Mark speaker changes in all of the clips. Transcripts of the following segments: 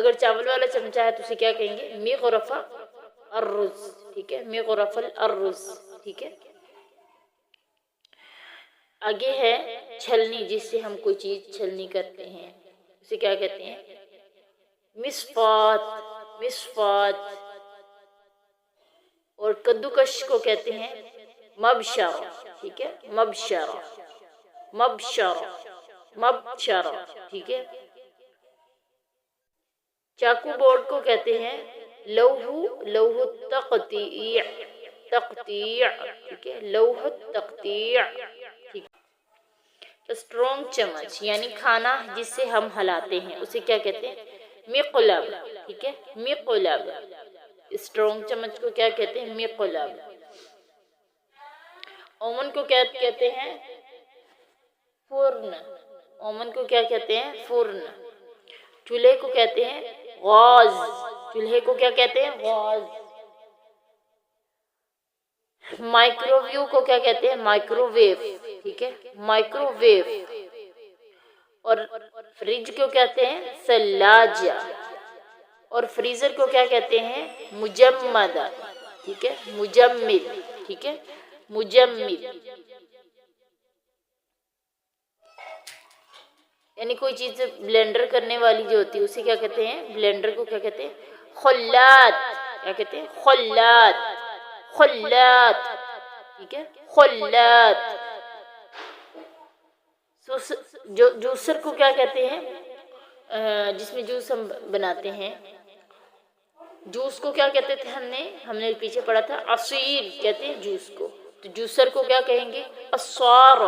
Speaker 1: اگر چاول والا چمچہ ہے تو اسے کیا کہیں گے؟ مغرف الرز، ٹھیک ہے، مغرف الرز، ٹھیک ہے۔ آگے ہے چھلنی، جس سے ہم کوئی چیز چھلنی کرتے ہیں، اسے کیا کہتے ہیں؟ مصفات، مصفات۔ اور کدوکش کو کہتے ہیں مبشرہ، ٹھیک ہے، مبشرہ، مبشرہ، مبشرہ، ٹھیک ہے۔ چاقو بورڈ کو کہتے ہیں لوح، لوح التقطیع، تقطیع، ٹھیک ہے، لوح التقطیع، ٹھیک ہے۔ اسٹرونگ چمچ یعنی کھانا جس سے ہم ہلاتے ہیں اسے کیا کہتے ہیں؟ مقلب، ٹھیک ہے، مقلب۔ اسٹرونگ چمچ کو کیا کہتے ہیں؟ مقلب۔ اوون کو کیا کہتے ہیں؟ فرن، اوون کو کیا کہتے ہیں؟ فرن۔ چولہے کو کہتے ہیں غاز، چولہے کو کیا کہتے ہیں؟ غاز۔ مائکرو ویو کو کیا کہتے ہیں؟ مائکرو ویو، ٹھیک ہے، مائکرو ویو۔ اور فریج کو کہتے ہیں ثلاجہ، اور فریزر کو کیا کہتے ہیں؟ مجمدہ، ٹھیک ہے، مجمد، ٹھیک ہے، مجمد۔ یعنی کوئی چیز بلینڈر کرنے والی جو ہوتی ہے اسے کیا کہتے ہیں؟ بلینڈر کو کیا کہتے ہیں؟ خلاط، کیا کہتے ہیں؟ خلاط، خلاط، ٹھیک ہے، خلاط۔ جوسر کو کیا کہتے ہیں؟ جس میں جوس ہم بناتے ہیں، جوس کو کیا کہتے تھے؟ ہم نے پیچھے پڑھا تھا عصیر کہتے ہیں جوس کو، تو جوسر کو کیا کہیں گے؟ عصار،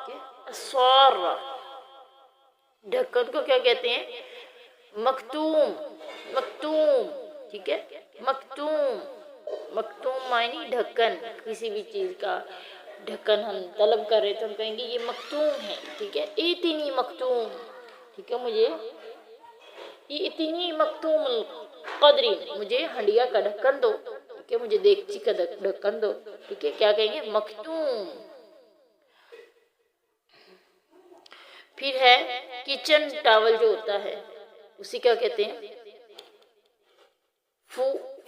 Speaker 1: ٹھیک ہے، عصار۔ ڈھکن کو کیا کہتے ہیں؟ مکتوم، مکتوم، ٹھیک ہے، مکتوم۔ مکتوم معنی ڈھکن، کسی بھی چیز کا ڈھکن ہم طلب کر رہے تو ہم کہیں گے یہ مکتوم ہے، ٹھیک ہے، اتنی مکتوم، ٹھیک ہے، مجھے اتنی مکتوم القدری، مجھے ہنڈیا کا ڈھکن دو، ٹھیک ہے، مجھے دیگچی کا ڈھکن دو، ٹھیک ہے، کیا کہیں گے؟ مکتوم۔ پھر ہے کچن ٹاول جو ہوتا ہے اسی کیا کہتے ہیں؟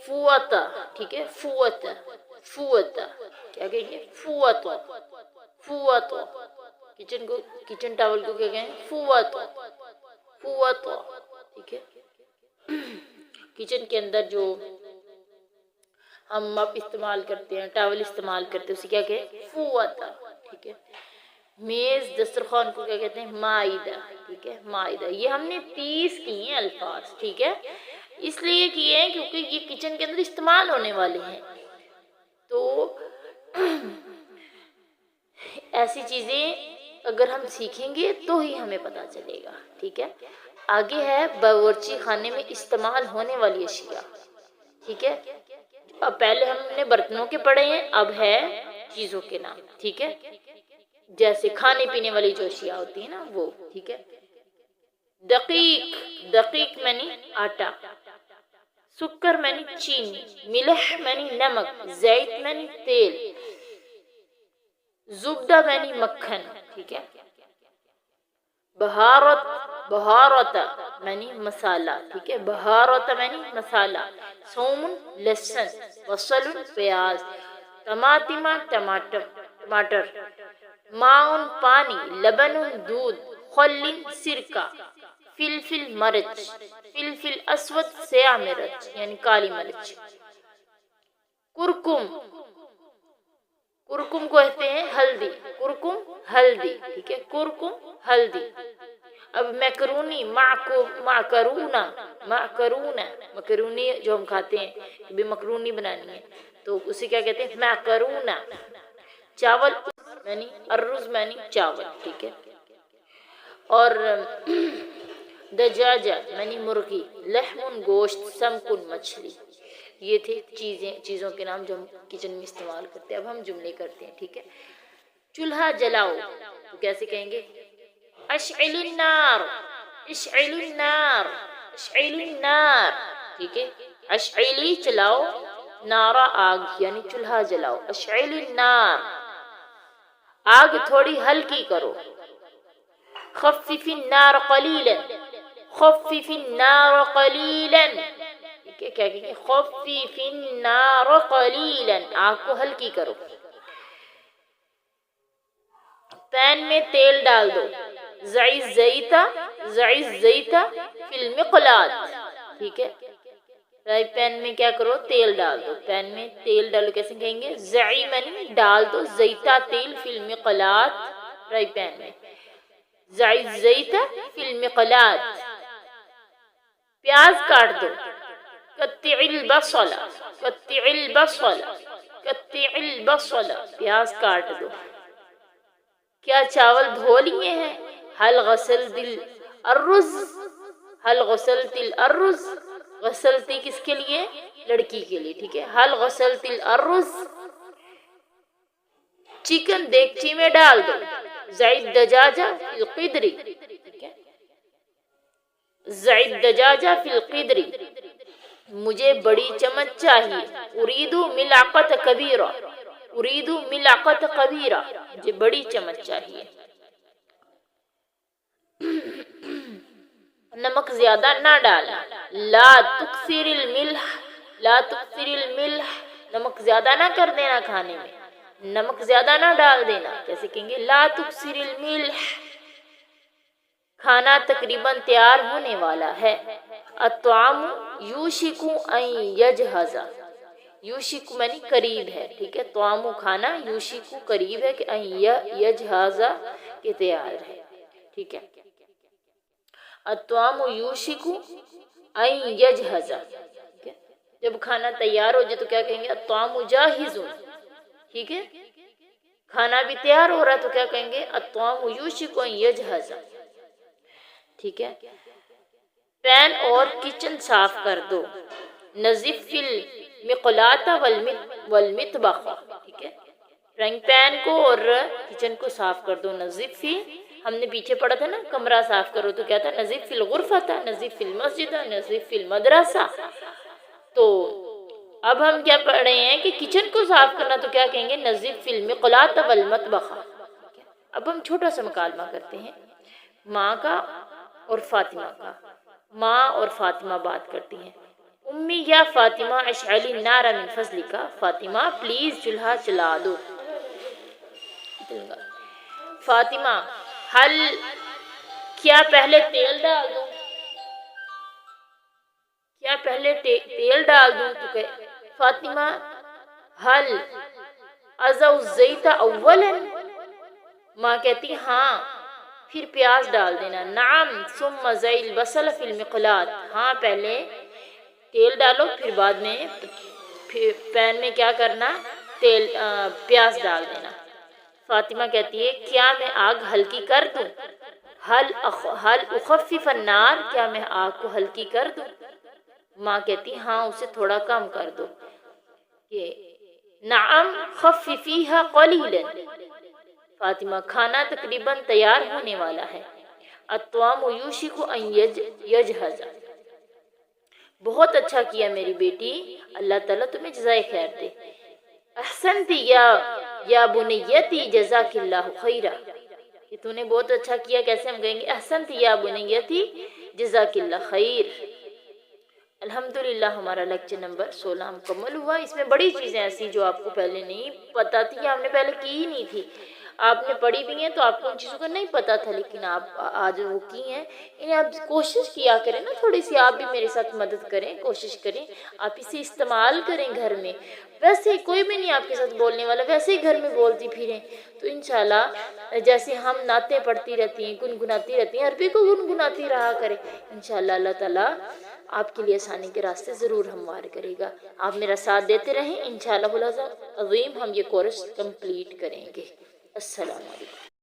Speaker 1: فوطہ، ٹھیک ہے، فوطہ، فوطہ، کیا کہیں گے؟ فوطہ، فوطہ۔ کچن ٹاول کو کیا کہیں؟ فوطہ، فوطہ، ٹھیک ہے۔ کچن کے اندر جو ہم مپ استعمال کرتے ہیں، ٹاول استعمال کرتے ہیں، اسے کیا کہیں؟ فوطہ، ٹھیک ہے۔ میز دسترخوان کو کیا کہتے ہیں؟ مائدہ، ٹھیک ہے، مائدہ۔ یہ ہم نے 30 کیے ہیں الفاظ، ٹھیک ہے، اس لیے کیے ہیں کیونکہ یہ کچن کے اندر استعمال ہونے والے ہیں، تو ایسی چیزیں اگر ہم سیکھیں گے تو ہی ہمیں پتہ چلے گا، ٹھیک ہے۔ آگے ہے باورچی خانے میں استعمال ہونے والی اشیاء، ٹھیک ہے۔ اب پہلے ہم نے برتنوں کے پڑھے ہیں، اب ہے چیزوں کے نام، ٹھیک ہے، جیسے کھانے پینے والی جو اشیاء ہوتی ہیں نا وہ، ٹھیک ہے۔ دقیق، دقیق معنی آٹا، سکر معنی چینی، ملح معنی نمک، زیت معنی تیل، زبدہ معنی مکھن، ٹھیک ہے۔ بہارت، بہارت معنی مسالہ، ٹھیک ہے، بہارت معنی مسالہ۔ ثوم لہسن، بصل پیاز، طماطم ٹماٹر، ماؤن پانی، لبن دودھ، خل سرکہ، فلفل مرچ، فلفل اسود سیاہ مرچ یعنی کالی مرچ، کرکم، کرکم کو کہتے ہیں ہلدی، کرکم ہلدی، ٹھیک ہے، کرکم ہلدی۔ اب میکرونی، معکرونہ، معکرونہ، مکرونی جو ہم کھاتے ہیں، بھی مکرونی بنانی ہے تو اسے کیا کہتے ہیں؟ معکرونہ۔ چاول یعنی الرز یعنی چاول، ٹھیک ہے۔ اور دجاجہ یعنی مرغی، لحم گوشت، سمکن مچھلی۔ یہ تھے چیزوں کے نام جو ہم کچن میں استعمال کرتے ہیں۔ اب ہم جملے کرتے ہیں، ٹھیک ہے۔ چولہا جلاؤ تو کیسے کہیں گے؟ اشعل النار، اشعل النار، اشعل النار، ٹھیک ہے۔ اشعلی چلاؤ، نارا آگ یعنی چولہا جلاؤ، اشعل النار، آگ تھوڑی ہلکی کرو۔ خفف النار قلیلا، خفف النار قلیلا، ٹھیک ہے، کیا کہیں گے؟ خفف النار قلیلا، آگ کو ہلکی کرو. پین میں تیل ڈال دو. ضع الزیت فی المقلاۃ، ٹھیک ہے، فرائی پین میں کیا کرو؟ تیل ڈال دو. پین میں تیل ڈالو، کیسے کہیں گے؟ ضع منی ڈال دو، زیتا تیل، فی المقلاۃ فرائی پین میں. ضع الزیت فی المقلاۃ. پیاز کاٹ دو. قطع البصل، قطع البصل، قطع البصل، پیاز کاٹ دو. کیا چاول دھو لیے ہیں؟ حل غسلت الارز، حل غسلت الارز، غسلتی کس کے لیے؟ لڑکی کے لیے، ٹھیک ہے. حل غسلت الارز. چکن دیگچی میں ڈال دو. ضع الدجاج فی القدر، ٹھیک ہے، ضع الدجاج فی القدر. مجھے بڑی چمچ چاہیے. اريد ملعقۃ کبیرہ، اريد ملعقۃ کبیرہ، مجھے بڑی چمچ چاہیے. نمک زیادہ نہ ڈالنا. لا تکثر الملح، لا تکثر الملح، نمک زیادہ نہ کر دینا کھانے میں، نمک زیادہ نہ ڈال دینا. کیسے کہیں گے؟ لا تکثر الملح. کھانا تقریباً تیار ہونے والا ہے. الطعام یوشک ان یجہز، یوشک معنی قریب ہے، ٹھیک ہے. طعام کھانا، یوشک قریب ہے کہ ان یجہز کہ تیار ہے، ٹھیک ہے. الطعام یوشک ان یجہز، ٹھیک ہے. جب کھانا تیار ہو جائے تو کیا کہیں گے؟ الطعام جاہز، ٹھیک ہے. کھانا بھی تیار ہو رہا ہے تو کیا کہیں گے؟ الطعام یوشک ان یجہز، ٹھیک ہے. پین اور کچن صاف کر دو. نظف المقلاۃ والمطبخ، ٹھیک ہے. فرائنگ پین کو اور کچن کو صاف کر دو. نظف فی، ہم نے پیچھے پڑھا تھا نا، کمرہ صاف کرو تو کیا تھا؟ نظف فی الغرفۃ، نظف فی المسجد، نظف فی المدرسہ. تو اب ہم کیا پڑھ رہے ہیں کہ کچن کو صاف کرنا تو کیا کہیں گے؟ نظف فی المقلاۃ والمطبخ. اب ہم چھوٹا سا مکالمہ کرتے ہیں ماں کا اور فاطمہ کا. ماں اور فاطمہ بات کرتی ہیں. امی یا فاطمہ اشعلی النار من فضلک، فاطمہ پلیز چولہا چلا دو. فاطمہ حل، کیا پہلے تیل ڈال دوں؟ کیا پہلے تیل ڈال دوں؟ تو کہ فاطمہ حل اضع الزیت اولا، ماں کہتی ہاں پھر پیاز ڈال دینا. نعم ثم ضع البصل فی المقلاۃ، ہاں پہلے تیل ڈالو پھر بعد میں پین میں کیا کرنا؟ تیل پیاز ڈال دینا. فاطمہ کہتی ہے کیا میں آگ ہلکی کر دوں؟ حل اخفف النار، کیا میں آگ کو ہلکی کر دوں؟ ماں کہتی ہاں اسے تھوڑا کم کر دو. کہ نعم خففیھا قلیلا، فاطمہ کھانا تقریباً تیار ہونے والا ہے. الطعام یوشک ان یجہز، بہت اچھا کیا میری بیٹی، اللہ تعالیٰ تمہیں جزائے خیر دے. احسنتی یا بنیتی جزاک اللہ خیرا، کہ تو نے بہت اچھا کیا. کیسے ہم کہیں گے؟ احسنتی یا بنیتی جزاک اللہ خیر. الحمدللہ ہمارا لیکچر نمبر 16 مکمل ہوا. اس میں بڑی چیزیں ایسی جو آپ کو پہلے نہیں پتہ تھی یا ہم نے پہلے کی ہی نہیں تھی. آپ نے پڑھی بھی ہیں تو آپ کو ان چیزوں کا نہیں پتہ تھا، لیکن آپ آج وہ کی ہیں. انہیں آپ کوشش کیا کریں نا، تھوڑی سی آپ بھی میرے ساتھ مدد کریں، کوشش کریں آپ اسے استعمال کریں گھر میں. ویسے کوئی بھی نہیں آپ کے ساتھ بولنے والا، ویسے ہی گھر میں بولتی پھریں تو انشاءاللہ جیسے ہم نعتیں پڑھتی رہتی ہیں، گنگناتی رہتی ہیں، عربی کو گنگناتی رہا کریں. انشاءاللہ اللہ تعالیٰ آپ کے لیے آسانی کے راستے ضرور ہموار کرے گا. آپ میرا ساتھ دیتے رہیں، انشاءاللہ العظیم ہم یہ کورس کمپلیٹ کریں گے. السلام علیکم.